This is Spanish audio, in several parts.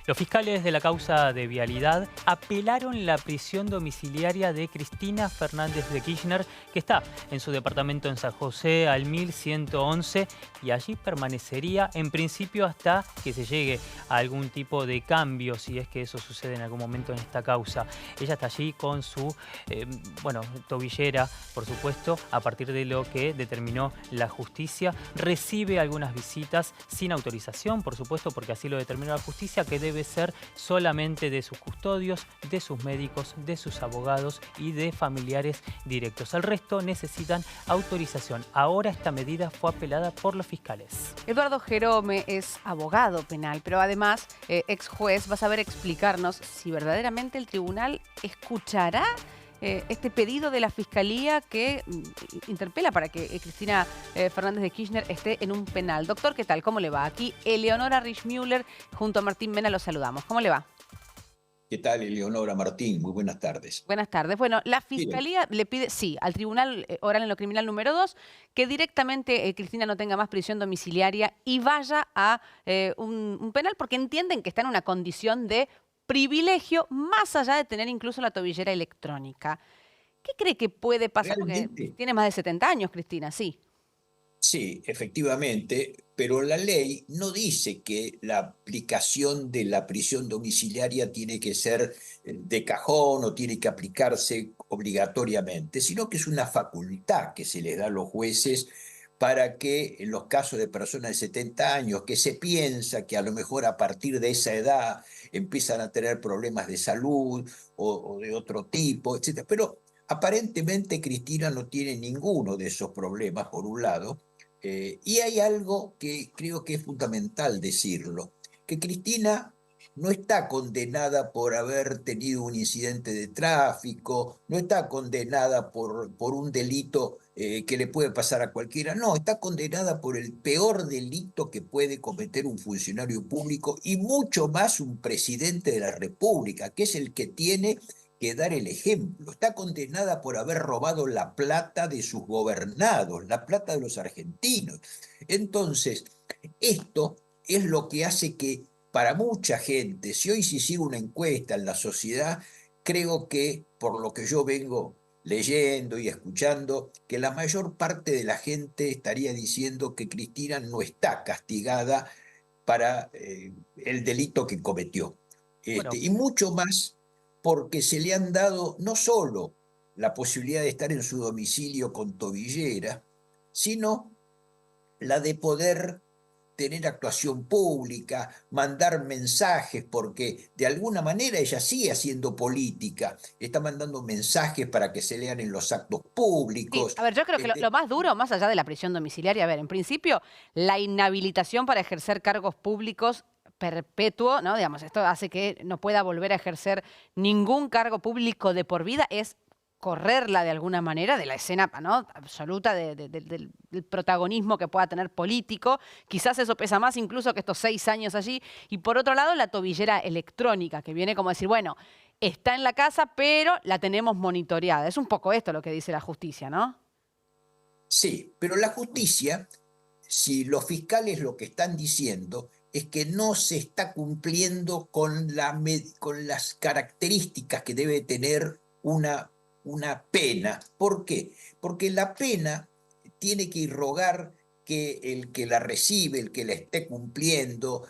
Los fiscales de la causa de vialidad apelaron la prisión domiciliaria de Cristina Fernández de Kirchner, que está en su departamento en San José al 1111, y allí permanecería en principio hasta que se llegue a algún tipo de cambio, si es que eso sucede en algún momento en esta causa. Ella está allí con su tobillera, por supuesto, a partir de lo que determinó la justicia. Recibe algunas visitas sin autorización, por supuesto, porque así lo determinó la justicia, que debe ser solamente de sus custodios, de sus médicos, de sus abogados y de familiares directos. El resto necesitan autorización. Ahora esta medida fue apelada por los fiscales. Eduardo Jerome es abogado penal, pero además ex juez. Va a saber explicarnos si verdaderamente el tribunal escuchará este pedido de la Fiscalía que interpela para que Cristina Fernández de Kirchner esté en un penal. Doctor, ¿qué tal? ¿Cómo le va? Aquí Eleonora Richmüller junto a Martín Mena los saludamos. ¿Cómo le va? ¿Qué tal, Eleonora Martín? Muy buenas tardes. Buenas tardes. Bueno, la Mire, Fiscalía le pide, sí, al Tribunal Oral en lo Criminal número 2, que directamente Cristina no tenga más prisión domiciliaria y vaya a un penal, porque entienden que está en una condición de privilegio, más allá de tener incluso la tobillera electrónica. ¿Qué cree que puede pasar? Porque realmente tiene más de 70 años, Cristina, sí. sí, efectivamente, pero la ley no dice que la aplicación de la prisión domiciliaria tiene que ser de cajón o tiene que aplicarse obligatoriamente, sino que es una facultad que se les da a los jueces para que en los casos de personas de 70 años que se piensa que a lo mejor a partir de esa edad empiezan a tener problemas de salud o de otro tipo, etcétera. Pero aparentemente Cristina no tiene ninguno de esos problemas, por un lado. Y hay algo que creo que es fundamental decirlo, que Cristina no está condenada por haber tenido un incidente de tráfico, no está condenada por un delito que le puede pasar a cualquiera, no, está condenada por el peor delito que puede cometer un funcionario público y mucho más un presidente de la República, que es el que tiene que dar el ejemplo. Está condenada por haber robado la plata de sus gobernados, la plata de los argentinos. Entonces, esto es lo que hace que para mucha gente, si hoy se hiciera una encuesta en la sociedad, creo que por lo que yo vengo leyendo y escuchando, que la mayor parte de la gente estaría diciendo que Cristina no está castigada para el delito que cometió. Bueno, Y mucho más porque se le han dado no solo la posibilidad de estar en su domicilio con tobillera, sino la de poder tener actuación pública, mandar mensajes, porque de alguna manera ella sigue haciendo política, está mandando mensajes para que se lean en los actos Sí, públicos. a ver, yo creo que lo más duro, más allá de la prisión domiciliaria, a ver, en principio, la inhabilitación para ejercer cargos públicos perpetuo, ¿no? Digamos, esto hace que no pueda volver a ejercer ningún cargo público de por vida, es correrla de alguna manera de la escena, ¿no? Absoluta del protagonismo que pueda tener político. Quizás eso pesa más incluso que estos 6 años allí. Y por otro lado, la tobillera electrónica, que viene como decir, bueno, está en la casa, pero la tenemos monitoreada. Es un poco esto lo que dice la justicia, ¿no? Sí, pero la justicia, si los fiscales lo que están diciendo es que no se está cumpliendo con, con las características que debe tener una pena. ¿Por qué? Porque la pena tiene que irrogar que el que la recibe, el que la esté cumpliendo,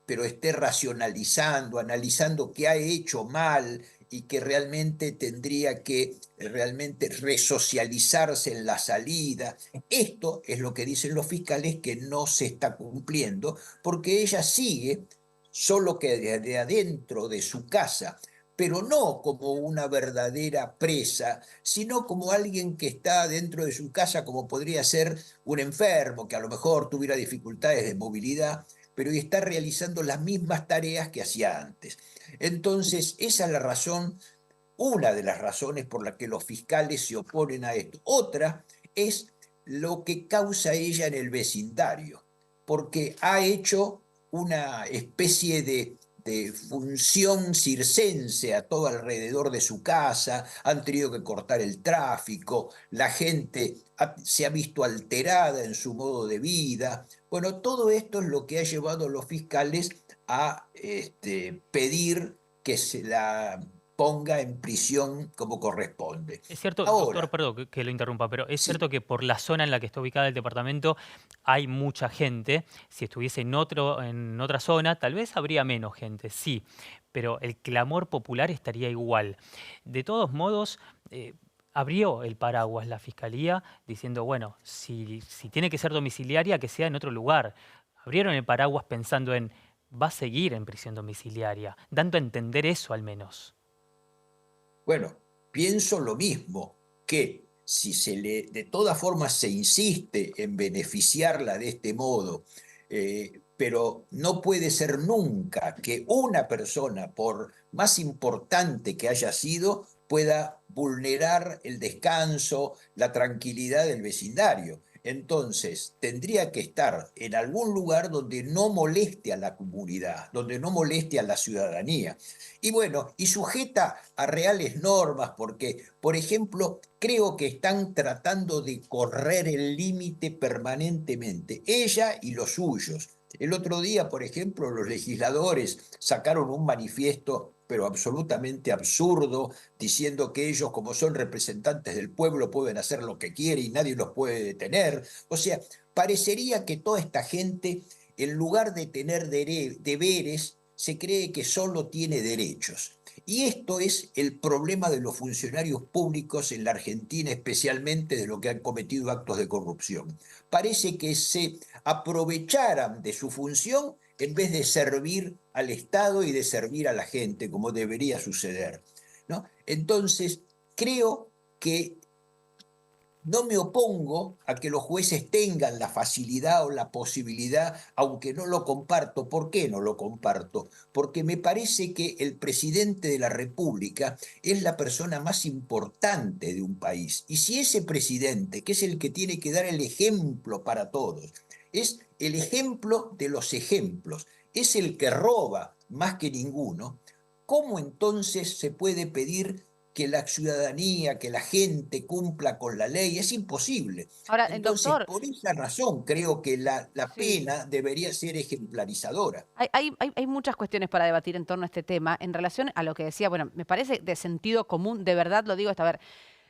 pero esté racionalizando, analizando qué ha hecho mal y que realmente tendría que realmente resocializarse en la salida. Esto es lo que dicen los fiscales que no se está cumpliendo, porque ella sigue, solo que de adentro de su casa, pero no como una verdadera presa, sino como alguien que está dentro de su casa, como podría ser un enfermo, que a lo mejor tuviera dificultades de movilidad, pero está realizando las mismas tareas que hacía antes. Entonces, esa es la razón, una de las razones por las que los fiscales se oponen a esto. Otra es lo que causa ella en el vecindario, porque ha hecho una especie de función circense a todo alrededor de su casa, han tenido que cortar el tráfico, la gente se ha visto alterada en su modo de vida. Bueno, todo esto es lo que ha llevado a los fiscales a pedir que se la ponga en prisión como corresponde. Es cierto, doctor, Ahora, perdón que lo interrumpa, pero es sí, cierto que por la zona en la que está ubicada el departamento hay mucha gente. Si estuviese en otra zona, tal vez habría menos gente, sí, pero el clamor popular estaría igual. De todos modos, abrió el paraguas la fiscalía diciendo, bueno, si tiene que ser domiciliaria, que sea en otro lugar. Abrieron el paraguas pensando en, va a seguir en prisión domiciliaria, dando a entender eso al menos. bueno, pienso lo mismo, que si de todas formas se insiste en beneficiarla de este modo, pero no puede ser nunca que una persona, por más importante que haya sido, pueda vulnerar el descanso, la tranquilidad del vecindario. Entonces, tendría que estar en algún lugar donde no moleste a la comunidad, donde no moleste a la ciudadanía. Y bueno, y sujeta a reales normas, porque, por ejemplo, creo que están tratando de correr el límite permanentemente, ella y los suyos. El otro día, por ejemplo, los legisladores sacaron un manifiesto, pero absolutamente absurdo, diciendo que ellos, como son representantes del pueblo, pueden hacer lo que quieren y nadie los puede detener. O sea, parecería que toda esta gente, en lugar de tener deberes, se cree que solo tiene derechos. Y esto es el problema de los funcionarios públicos en la Argentina, especialmente de los que han cometido actos de corrupción. Parece que se aprovecharan de su función en vez de servir al Estado y de servir a la gente, como debería suceder, ¿no? Entonces, creo que no me opongo a que los jueces tengan la facilidad o la posibilidad, aunque no lo comparto. ¿Por qué no lo comparto? Porque me parece que el presidente de la República es la persona más importante de un país. Y si ese presidente, que es el que tiene que dar el ejemplo para todos, es el ejemplo de los ejemplos, es el que roba más que ninguno, ¿cómo entonces se puede pedir que la ciudadanía, que la gente cumpla con la ley? Es imposible. Ahora, Entonces, doctor, por esa razón, creo que la sí. pena debería ser ejemplarizadora. Hay muchas cuestiones para debatir en torno a este tema. En relación a lo que decía, bueno, me parece de sentido común, de verdad lo digo hasta ver.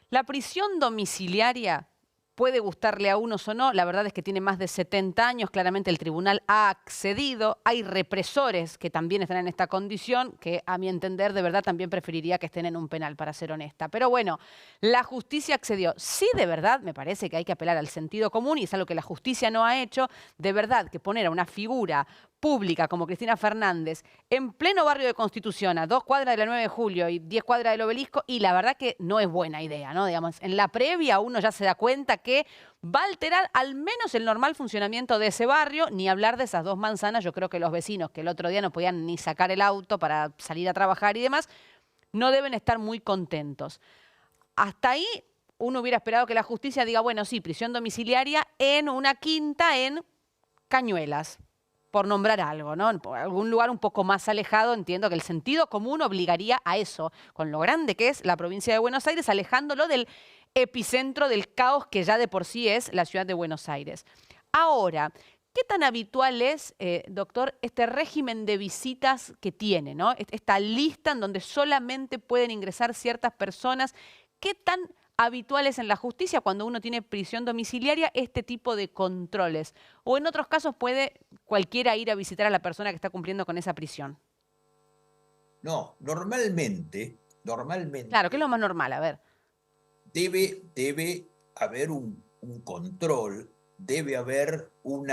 La prisión domiciliaria puede gustarle a unos o no, la verdad es que tiene más de 70 años, claramente el tribunal ha accedido, hay represores que también están en esta condición, que a mi entender de verdad también preferiría que estén en un penal, para ser honesta. Pero bueno, la justicia accedió. Sí, de verdad, me parece que hay que apelar al sentido común y es algo que la justicia no ha hecho, de verdad que poner a una figura pública como Cristina Fernández en pleno barrio de Constitución, a 2 cuadras de la 9 de Julio y 10 cuadras del Obelisco, y la verdad que no es buena idea, ¿no? Digamos, en la previa uno ya se da cuenta que va a alterar al menos el normal funcionamiento de ese barrio, ni hablar de esas 2 manzanas. Yo creo que los vecinos que el otro día no podían ni sacar el auto para salir a trabajar y demás, no deben estar muy contentos. Hasta ahí uno hubiera esperado que la justicia diga, bueno, sí, prisión domiciliaria en una quinta en Cañuelas, por nombrar algo, ¿no? Por algún lugar un poco más alejado, entiendo que el sentido común obligaría a eso, con lo grande que es la provincia de Buenos Aires, alejándolo del epicentro del caos que ya de por sí es la ciudad de Buenos Aires. Ahora, ¿qué tan habitual es, doctor, este régimen de visitas que tiene, ¿no? Esta lista en donde solamente pueden ingresar ciertas personas? ¿Qué tan habitual es en la justicia cuando uno tiene prisión domiciliaria este tipo de controles? ¿O en otros casos puede cualquiera ir a visitar a la persona que está cumpliendo con esa prisión? No, normalmente, Claro, ¿qué es normalmente lo más normal? A ver. debe haber un control, debe haber un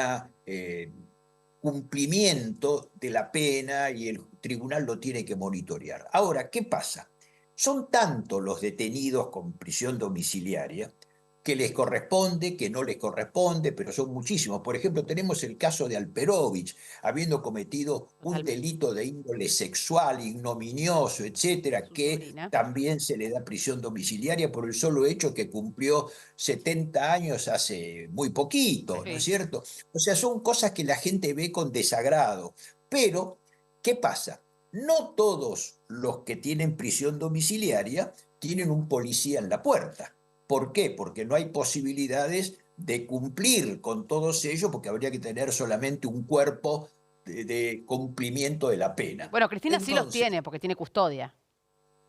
cumplimiento de la pena y el tribunal lo tiene que monitorear. Ahora, ¿qué pasa? Son tantos los detenidos con prisión domiciliaria que les corresponde, que no les corresponde, pero son muchísimos. Por ejemplo, tenemos el caso de Alperovich, habiendo cometido un Totalmente. delito de índole sexual, ignominioso, etcétera, Su que sobrina. también se le da prisión domiciliaria por el solo hecho que cumplió 70 años hace muy poquito, ¿no es Sí. cierto? O sea, son cosas que la gente ve con desagrado. Pero, ¿qué pasa? No todos los que tienen prisión domiciliaria tienen un policía en la puerta. ¿Por qué? Porque no hay posibilidades de cumplir con todos ellos, porque habría que tener solamente un cuerpo de cumplimiento de la pena. Bueno, Cristina sí los Entonces, tiene porque tiene custodia.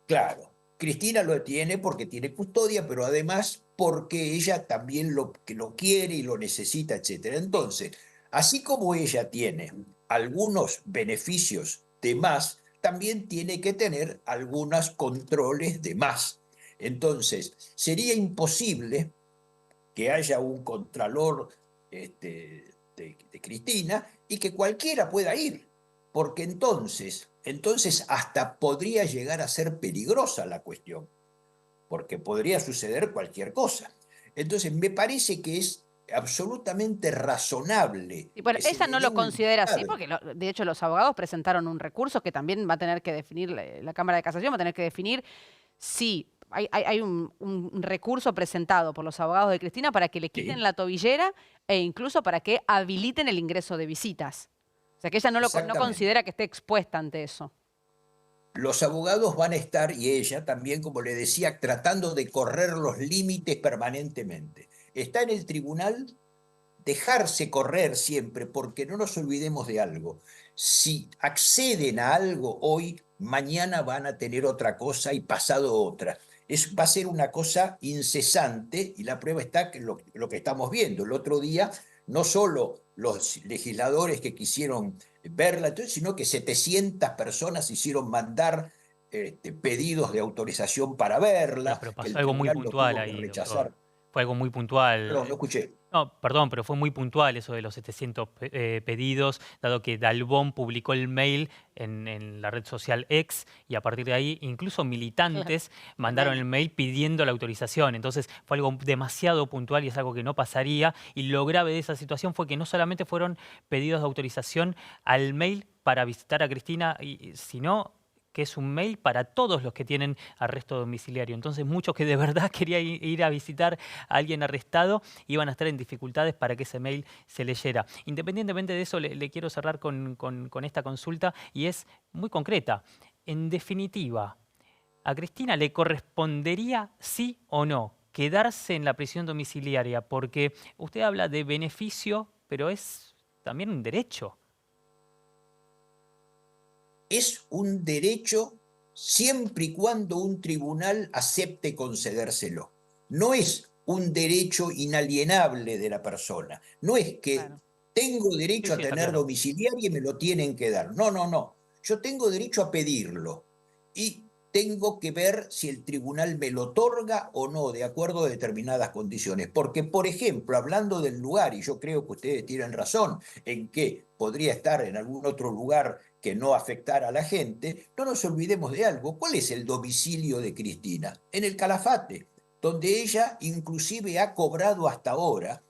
claro, Cristina lo tiene porque tiene custodia, pero además porque ella también que lo quiere y lo necesita, etc. Entonces, así como ella tiene algunos beneficios de más, también tiene que tener algunos controles de más. Entonces, sería imposible que haya un contralor de Cristina y que cualquiera pueda ir, porque entonces hasta podría llegar a ser peligrosa la cuestión, porque podría suceder cualquier cosa. Entonces me parece que es absolutamente razonable Y bueno, que se ella le no dé lo un considera así lugar. porque, de hecho, los abogados presentaron un recurso que también va a tener que definir la Cámara de Casación, va a tener que definir si hay un recurso presentado por los abogados de Cristina para que le quiten Sí, la tobillera e incluso para que habiliten el ingreso de visitas. O sea, que ella no exactamente. considera que esté expuesta ante eso. Los abogados van a estar, y ella también, como le decía, tratando de correr los límites permanentemente. Está en el tribunal dejarse correr siempre, porque no nos olvidemos de algo. Si acceden a algo hoy, mañana van a tener otra cosa y pasado otra. Va a ser una cosa incesante y la prueba está que lo que estamos viendo. El otro día, no solo los legisladores que quisieron verla, sino que 700 personas hicieron mandar pedidos de autorización para Bueno, verla, pero que pasó el algo muy tribunal lo puntual tuvo que ahí, doctor. rechazar. Fue algo muy puntual. Perdón, no escuché. No, perdón, pero fue muy puntual eso de los 700 pedidos, dado que Dalbón publicó el mail en la red social X y a partir de ahí incluso Claro, militantes mandaron el tremendo. mail pidiendo la autorización. Entonces fue algo demasiado puntual y es algo que no pasaría. Y lo grave de esa situación fue que no solamente fueron pedidos de autorización al mail para visitar a Cristina, sino que es un mail para todos los que tienen arresto domiciliario. Entonces muchos que de verdad querían ir a visitar a alguien arrestado iban a estar en dificultades para que ese mail se leyera. Independientemente de eso, le quiero cerrar con esta consulta y es muy concreta. En definitiva, ¿a Cristina le correspondería sí o no quedarse en la prisión domiciliaria? Porque usted habla de beneficio, pero es también un derecho. Es un derecho siempre y cuando un tribunal acepte concedérselo. No es un derecho inalienable de la persona. No es que Claro. tengo Sí, derecho a sí, está tener claro. domiciliario y me lo tienen que dar. No, no, no. Yo tengo derecho a pedirlo y tengo que ver si el tribunal me lo otorga o no, de acuerdo a determinadas condiciones. Porque, por ejemplo, hablando del lugar, y yo creo que ustedes tienen razón en que podría estar en algún otro lugar que no afectara a la gente, no nos olvidemos de algo. ¿Cuál es el domicilio de Cristina? En el Calafate, donde ella inclusive ha cobrado hasta ahora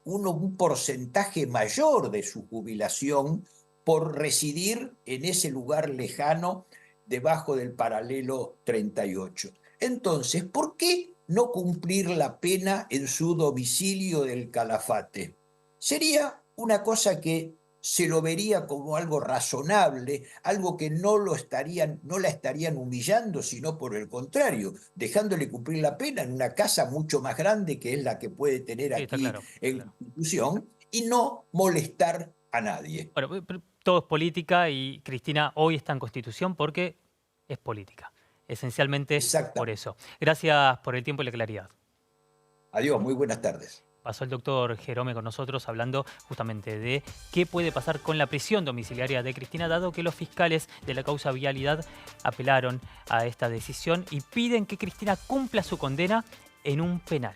un porcentaje mayor de su jubilación por residir en ese lugar lejano debajo del paralelo 38. Entonces, ¿por qué no cumplir la pena en su domicilio del Calafate? Sería una cosa que se lo vería como algo razonable, algo que no la estarían humillando, sino por el contrario, dejándole cumplir la pena en una casa mucho más grande que es la que puede tener Sí, está aquí claro, está en claro. Constitución y no molestar a nadie. Bueno, pero todo es política y Cristina hoy está en Constitución porque es política. Esencialmente por Exactamente. eso. Gracias por el tiempo y la claridad. Adiós, muy buenas tardes. Pasó el doctor Jerome con nosotros hablando justamente de qué puede pasar con la prisión domiciliaria de Cristina, dado que los fiscales de la causa Vialidad apelaron a esta decisión y piden que Cristina cumpla su condena en un penal.